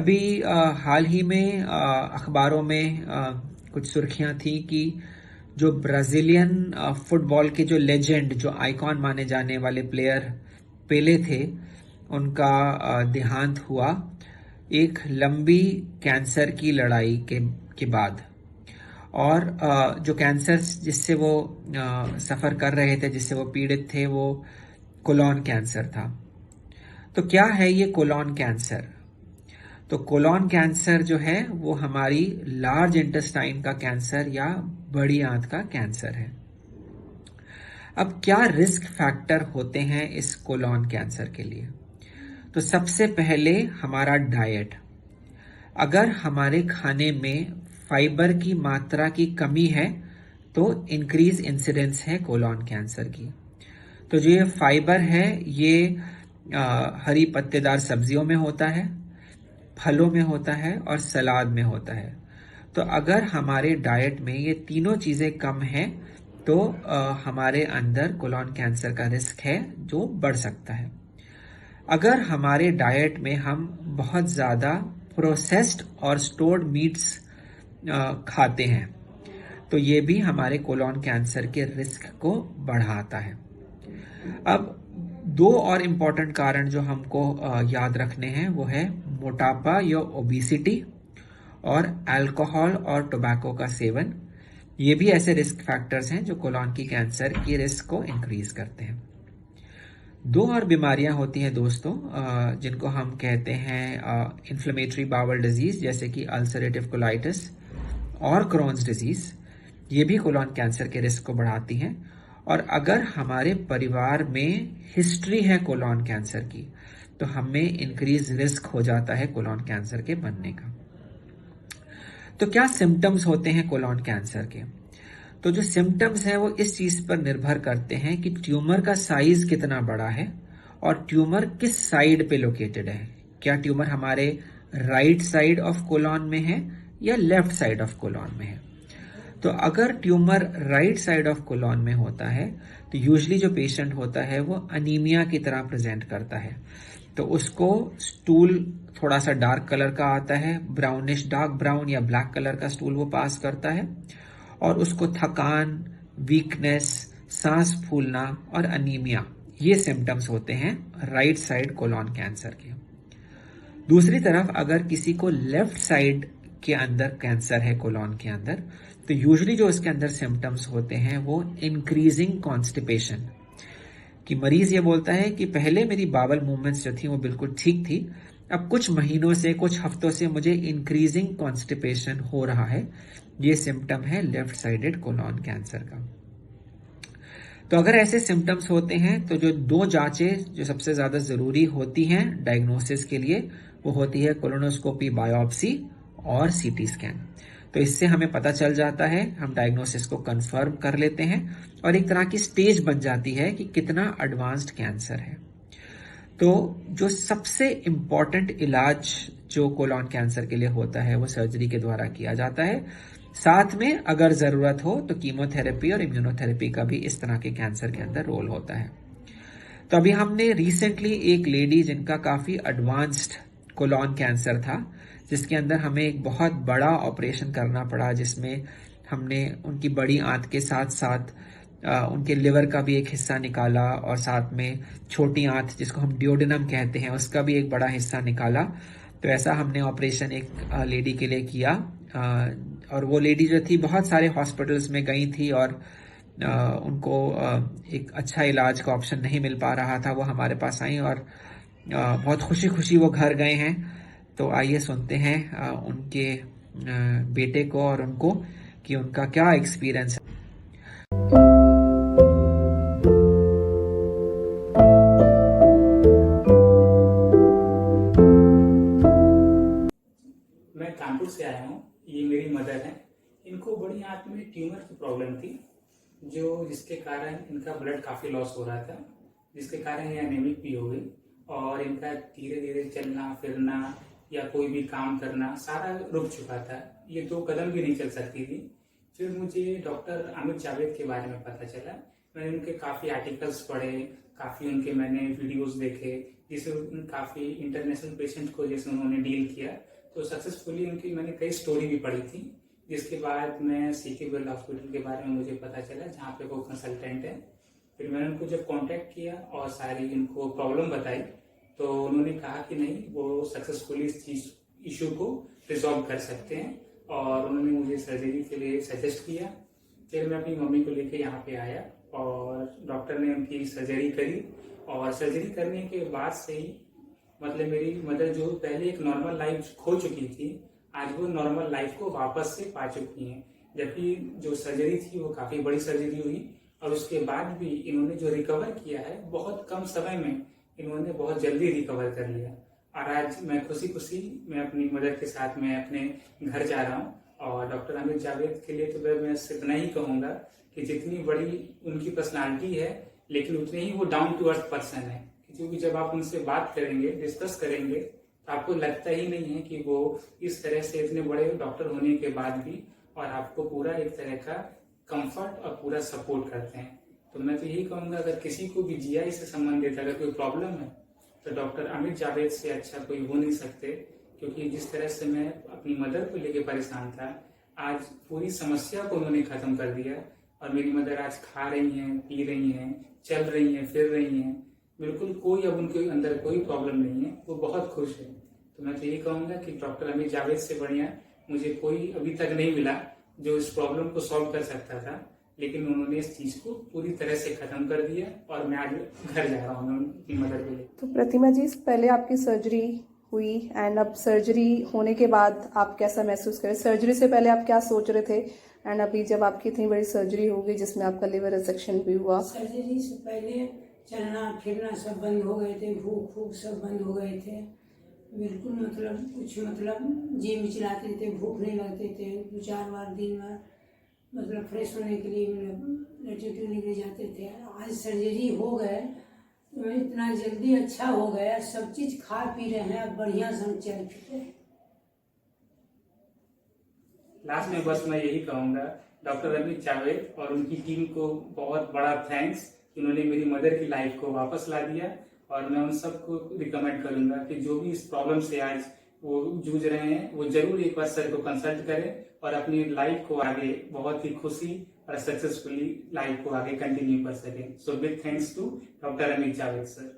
अभी हाल ही में अखबारों में कुछ सुर्खियां थी कि जो ब्राजीलियन फुटबॉल के जो लेजेंड, जो आइकॉन माने जाने वाले प्लेयर पेले थे, उनका देहांत हुआ एक लंबी कैंसर की लड़ाई के बाद। और जो कैंसर जिससे वो सफ़र कर रहे थे, जिससे वो पीड़ित थे, वो कोलोन कैंसर था। तो क्या है ये कोलोन कैंसर? तो कोलोन कैंसर जो है वो हमारी लार्ज इंटेस्टाइन का कैंसर या बड़ी आंत का कैंसर है। अब क्या रिस्क फैक्टर होते हैं इस कोलोन कैंसर के लिए? तो सबसे पहले हमारा डाइट। अगर हमारे खाने में फाइबर की मात्रा की कमी है तो इंक्रीज इंसिडेंस है कोलोन कैंसर की। तो जो ये फाइबर है ये हरी पत्तेदार सब्जियों में होता है, फलों में होता है और सलाद में होता है। तो अगर हमारे डाइट में ये तीनों चीज़ें कम हैं तो हमारे अंदर कोलोन कैंसर का रिस्क है जो बढ़ सकता है। अगर हमारे डाइट में हम बहुत ज़्यादा प्रोसेस्ड और स्टोर्ड मीट्स खाते हैं तो ये भी हमारे कोलोन कैंसर के रिस्क को बढ़ाता है। अब दो और इम्पॉर्टेंट कारण जो हमको याद रखने हैं वो है मोटापा या ओबेसिटी और अल्कोहल और टोबैको का सेवन। ये भी ऐसे रिस्क फैक्टर्स हैं जो कोलोन की कैंसर की रिस्क को इंक्रीज करते हैं। दो और बीमारियां होती हैं दोस्तों, जिनको हम कहते हैं इन्फ्लेमेटरी बाउल डिजीज, जैसे कि अल्सरेटिव कोलाइटिस और क्रोन्स डिजीज। ये भी कोलोन कैंसर के रिस्क को बढ़ाती हैं। और अगर हमारे परिवार में हिस्ट्री है कोलोन कैंसर की तो हमें इंक्रीज रिस्क हो जाता है कोलोन कैंसर के बनने का। तो क्या सिम्टम्स होते हैं कोलोन कैंसर के? तो जो सिम्टम्स हैं वो इस चीज पर निर्भर करते हैं कि ट्यूमर का साइज कितना बड़ा है और ट्यूमर किस साइड पे लोकेटेड है। क्या ट्यूमर हमारे राइट साइड ऑफ कोलोन में है या लेफ्ट साइड ऑफ कोलोन में है? तो अगर tumour right side of colon में होता है तो यूजुअली जो पेशेंट होता है वो अनीमिया की तरह प्रेजेंट करता है। तो उसको स्टूल थोड़ा सा डार्क कलर का आता है, ब्राउनिश, डार्क ब्राउन या ब्लैक कलर का स्टूल वो पास करता है। और उसको थकान, वीकनेस, सांस फूलना और अनीमिया, ये सिम्टम्स होते हैं राइट साइड कोलोन कैंसर के। दूसरी तरफ अगर किसी को लेफ्ट साइड के अंदर कैंसर है कोलोन के अंदर, तो यूजुअली जो उसके अंदर सिम्टम्स होते हैं वो इंक्रीजिंग कॉन्स्टिपेशन, कि मरीज ये बोलता है कि पहले मेरी बावल मूवमेंट्स जो थी वो बिल्कुल ठीक थी, अब कुछ महीनों से, कुछ हफ्तों से मुझे इंक्रीजिंग कॉन्स्टिपेशन हो रहा है। ये सिम्टम है लेफ्ट साइडेड कोलोन कैंसर का। तो अगर ऐसे सिम्टम्स होते हैं तो जो दो जांचें जो सबसे ज्यादा जरूरी होती हैं डायग्नोसिस के लिए वो होती है कोलोनोस्कोपी, बायोप्सी और सीटी स्कैन। तो इससे हमें पता चल जाता है, हम डायग्नोसिस को कंफर्म कर लेते हैं और एक तरह की स्टेज बन जाती है कि कितना एडवांस्ड कैंसर है। तो जो सबसे इम्पॉर्टेंट इलाज जो कोलोन कैंसर के लिए होता है वो सर्जरी के द्वारा किया जाता है। साथ में अगर जरूरत हो तो कीमोथेरेपी और इम्यूनोथेरेपी का भी इस तरह के कैंसर के अंदर रोल होता है। तो अभी हमने रिसेंटली एक लेडी जिनका काफी एडवांस्ड कोलोन कैंसर था, जिसके अंदर हमें एक बहुत बड़ा ऑपरेशन करना पड़ा, जिसमें हमने उनकी बड़ी आंत के साथ साथ उनके लिवर का भी एक हिस्सा निकाला और साथ में छोटी आंत जिसको हम डियोडेनम कहते हैं उसका भी एक बड़ा हिस्सा निकाला। तो ऐसा हमने ऑपरेशन एक लेडी के लिए किया। और वो लेडी जो थी बहुत सारे हॉस्पिटल्स में गई थी और उनको एक अच्छा इलाज का ऑप्शन नहीं मिल पा रहा था। वो हमारे पास आई और बहुत खुशी खुशी वो घर गए हैं। तो आइए सुनते हैं उनके बेटे को और उनको कि उनका क्या एक्सपीरियंस है। मैं कानपुर से आया हूँ। ये मेरी मदर है। इनको बड़ी आंत में ट्यूमर की प्रॉब्लम थी, जिसके कारण इनका ब्लड काफ़ी लॉस हो रहा था, जिसके कारण ये एनीमिक भी हो गई और इनका धीरे धीरे चलना फिरना या कोई भी काम करना सारा रुक चुका था। ये 2 कदम भी नहीं चल सकती थी। फिर मुझे डॉक्टर अमित जावेद के बारे में पता चला। मैंने उनके काफ़ी आर्टिकल्स पढ़े, काफ़ी मैंने वीडियोस देखे, जिससे काफ़ी इंटरनेशनल पेशेंट को जैसे उन्होंने डील किया। तो सक्सेसफुली उनकी मैंने कई स्टोरी भी पढ़ी थी, जिसके बाद मैं सीके बिरला हॉस्पिटल के बारे में मुझे पता चला, जहाँ पे वो कंसल्टेंट है। फिर मैंने उनको जब कांटेक्ट किया और सारी इनको प्रॉब्लम बताई, तो उन्होंने कहा कि नहीं, वो सक्सेसफुली इस चीज इशू को रिजॉल्व कर सकते हैं, और उन्होंने मुझे सर्जरी के लिए सजेस्ट किया। फिर मैं अपनी मम्मी को लेके यहाँ पे आया और डॉक्टर ने उनकी सर्जरी करी, और सर्जरी करने के बाद से ही मतलब मेरी मदर जो पहले एक नॉर्मल लाइफ खो चुकी थी, आज वो नॉर्मल लाइफ को वापस से पा चुकी हैं। जबकि जो सर्जरी थी वो काफी बड़ी सर्जरी हुई, और उसके बाद भी इन्होंने जो रिकवर किया है, बहुत कम समय में इन्होंने बहुत जल्दी रिकवर कर लिया। और आज मैं खुशी खुशी मैं अपनी मदर के साथ मैं अपने घर जा रहा हूँ। और डॉक्टर अमित जावेद के लिए तो मैं इतना ही कहूंगा कि जितनी बड़ी उनकी पर्सनालिटी है, लेकिन उतने ही वो डाउन टू अर्थ पर्सन है। क्योंकि जब आप उनसे बात करेंगे, डिस्कस करेंगे, तो आपको लगता ही नहीं है कि वो इस तरह से इतने बड़े डॉक्टर होने के बाद भी और आपको पूरा एक तरह का कंफर्ट और पूरा सपोर्ट करते हैं। तो मैं तो यही कहूंगा, अगर किसी को भी जीआई से संबंधित अगर कोई प्रॉब्लम है, तो डॉक्टर अमित जावेद से अच्छा कोई हो नहीं सकते। क्योंकि जिस तरह से मैं अपनी मदर को लेकर परेशान था, आज पूरी समस्या को उन्होंने खत्म कर दिया, और मेरी मदर आज खा रही हैं, पी रही हैं, चल रही हैं, फिर रही हैं, बिल्कुल कोई अब उनके अंदर कोई प्रॉब्लम नहीं है, वो बहुत खुश है। तो मैं तो यही कहूंगा कि डॉक्टर अमित जावेद से बढ़िया मुझे कोई अभी तक नहीं मिला जो इस प्रॉब्लम को सॉल्व कर सकता था, लेकिन उन्होंने इस चीज को पूरी तरह से खत्म कर दिया, और मैं आज घर जा रहा हूँ उनकी मदद के लिए। तो प्रतिमा जी, पहले आपकी सर्जरी हुई एंड अब सर्जरी होने के बाद आप कैसा महसूस करें? सर्जरी से पहले आप क्या सोच रहे थे, एंड अभी जब आपकी इतनी बड़ी सर्जरी हो गई जिसमें आपका लिवर रिसेक्शन भी हुआ? सर्जरी से पहले चलना फिरना सब बंद हो गए थे, भूख फूक सब बंद हो गए थे, बिल्कुल मतलब कुछ मतलब जिम भी चलाते थे, भूख नहीं लगते थे, 2-4 बार दिन में मतलब फ्रेश होने के लिए मतलब लेटरिन निकले जाते थे। आज सर्जरी हो गए तो इतना जल्दी अच्छा हो गया, सब चीज खा पी रहे हैं, अब बढ़िया से हम चल फिर रहे हैं। लास्ट में बस मैं यही कहूंगा, डॉक्टर अमित जावेद और उनकी टीम को बहुत बड़ा थैंक्स, उन्होंने मेरी मदर की लाइफ को वापस ला दिया। और मैं उन सबको रिकमेंड करूंगा कि जो भी इस प्रॉब्लम से आज वो जूझ रहे हैं, वो जरूर एक बार सर को कंसल्ट करें, और अपनी लाइफ को आगे बहुत ही खुशी और सक्सेसफुली लाइफ को आगे कंटिन्यू कर सकें। So big thanks to doctor Amit Javed sir.